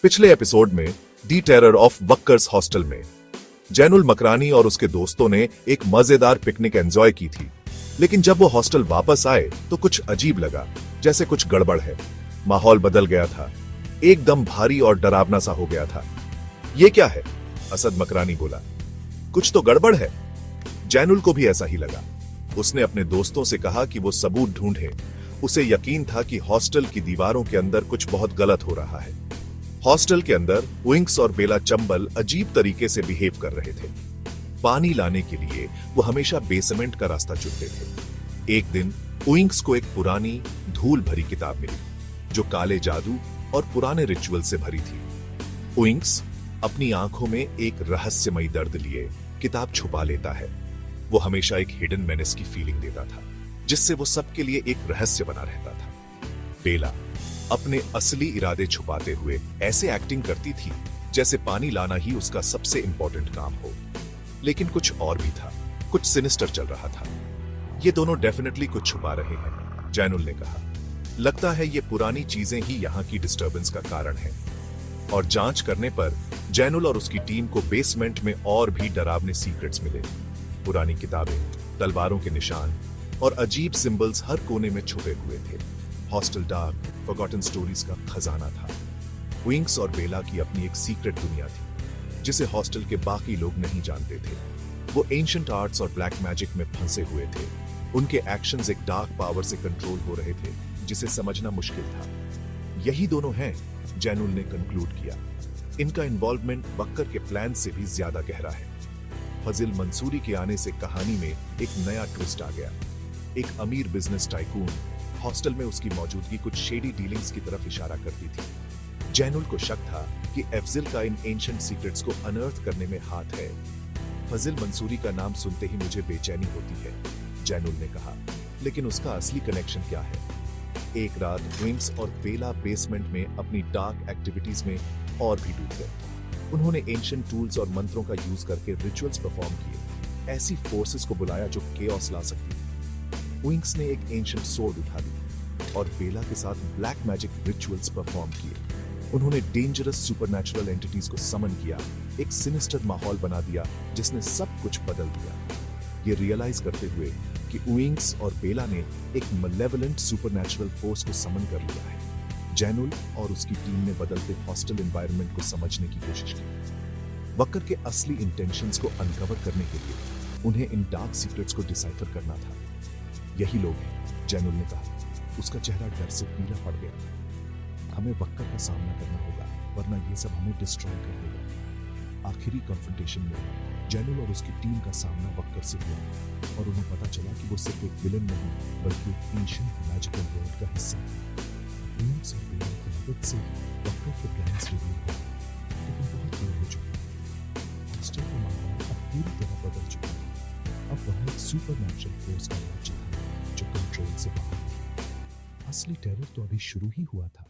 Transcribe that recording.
पिछले एपिसोड में दी terror of वक्कर्स hostel में जैनुल मकरानी और उसके दोस्तों ने एक मजेदार पिकनिक एंजॉय की थी। लेकिन जब वो हॉस्टल वापस आए तो कुछ अजीब लगा, जैसे कुछ गड़बड़ है। माहौल बदल गया था, एकदम भारी और डरावना सा हो गया था। ये क्या है? असद मकरानी बोला। कुछ तो गड़बड़ है। जैनुल को भी ऐसा ही लगा। उसने अपने दोस्तों से कहा कि वो सबूत ढूंढे। उसे यकीन था कि हॉस्टल की दीवारों के अंदर कुछ बहुत गलत हो रहा है। हॉस्टल के अंदर विंक्स और बेला चंबल अजीब तरीके से बिहेव कर रहे थे। पानी लाने के लिए वो हमेशा बेसमेंट का रास्ता चुनते थे। एक दिन विंक्स को एक पुरानी धूल भरी किताब मिली जो काले जादू और पुराने रिचुअल से भरी थी। विंक्स अपनी आंखों में एक रहस्यमयी दर्द लिए किताब छुपा लेता है। वो हमेशा एक हिडन मेनेस की फीलिंग देता था, जिससे वो सबके लिए एक रहस्य बना रहता था। बेला अपने असली इरादे छुपाते हुए ऐसे एक्टिंग करती थी जैसे पानी लाना ही उसका सबसे इंपॉर्टेंट काम हो। लेकिन कुछ और भी था, कुछ सिनिस्टर चल रहा था। ये दोनों डेफिनेटली कुछ छुपा रहे हैं, जैनुल ने कहा। लगता है ये पुरानी चीजें ही यहाँ की डिस्टर्बेंस का कारण है। और जांच करने पर जैनुल और उसकी टीम को बेसमेंट में और भी डरावने सीक्रेट्स मिले। पुरानी किताबें, तलवारों के निशान और अजीब सिंबल्स हर कोने में छुपे हुए थे। हॉस्टल डार्क फॉरगॉटन स्टोरीज का खजाना था। विंक्स और बेला की अपनी एक सीक्रेट दुनिया थी जिसे हॉस्टल के बाकी लोग नहीं जानते थे। वो एंशिएंट आर्ट्स और ब्लैक मैजिक में फंसे हुए थे। उनके एक्शंस एक डार्क पावर से कंट्रोल हो रहे थे जिसे समझना मुश्किल था। यही दोनों हैं, जैनुल ने कंक्लूड किया। इनका इन्वॉल्वमेंट वक्कर के प्लान से भी ज्यादा गहरा है। फजिल मंसूरी के आने से कहानी में एक नया ट्विस्ट आ गया। एक अमीर बिजनेस टाइकून हॉस्टल में उसकी मौजूदगी कुछ शेडी डीलिंग्स की तरफ इशारा करती थी। जैनुल को शक था कि अफजल का इन एंशिएंट सीक्रेट्स को अनअर्थ करने में हाथ है। फजिल मंसूरी का नाम सुनते ही मुझे बेचैनी होती है, जैनुल ने कहा। लेकिन उसका असली कनेक्शन क्या है? एक रात विंक्स और बेला बेसमेंट में अपनी डार्क एक्टिविटीज में और भी डूब गए। उन्होंने एंशिएंट टूल्स और मंत्रों का यूज करके रिचुअल्स परफॉर्म किए, ऐसी फोर्सेस को बुलाया जो केओस ला सकती थी। विंक्स ने एक एंशिएंट सोर्ड उठा ली और बेला के साथ ब्लैक मैजिक रिचुअल्स परफॉर्म किए। उन्होंने डेंजरस सुपरनैचुरल एंटिटीज को समन किया, एक सिनिस्टर माहौल बना दिया जिसने सब कुछ बदल दिया। ये रियलाइज करते हुए कि विंक्स और बेला ने एक मलेवलेंट सुपरनैचुरल फोर्स को समन कर लिया है, जैनुल और उसकी टीम ने बदलते हॉस्टल एनवायरनमेंट को समझने की कोशिश की। वक्कर के असली इंटेंशंस को अनकवर करने के लिए उन्हें इन डार्क सीक्रेट्स को डिसाइफर करना था। यही लोग हैं, जैनुल ने कहा। उसका चेहरा डर से पीला पड़ गया। हमें वक्कर का सामना करना होगा, वरना ये सब हमें डिस्ट्रॉय कर देगा। आखिरी कॉन्फ्रंटेशन में जैनुल और उसकी टीम का सामना वक्कर से हुआ और उन्हें पता चला कि वो सिर्फ एक विलन नहीं बल्कि एक एंशिएंट मैजिकल वर्ल्ड का हिस्सा है। विंक्स और बेला की मदद से वक्कर के प्लान्स रिवील हुए, लेकिन बहुत देर हो चुकी है। हॉस्टल का माहौल अब पूरी तरह बदल चुका है। अब वह एक सुपरनैचुरल फोर्स का राज्य था जो कंट्रोल से बाहर। असली टेरर तो अभी शुरू ही हुआ था।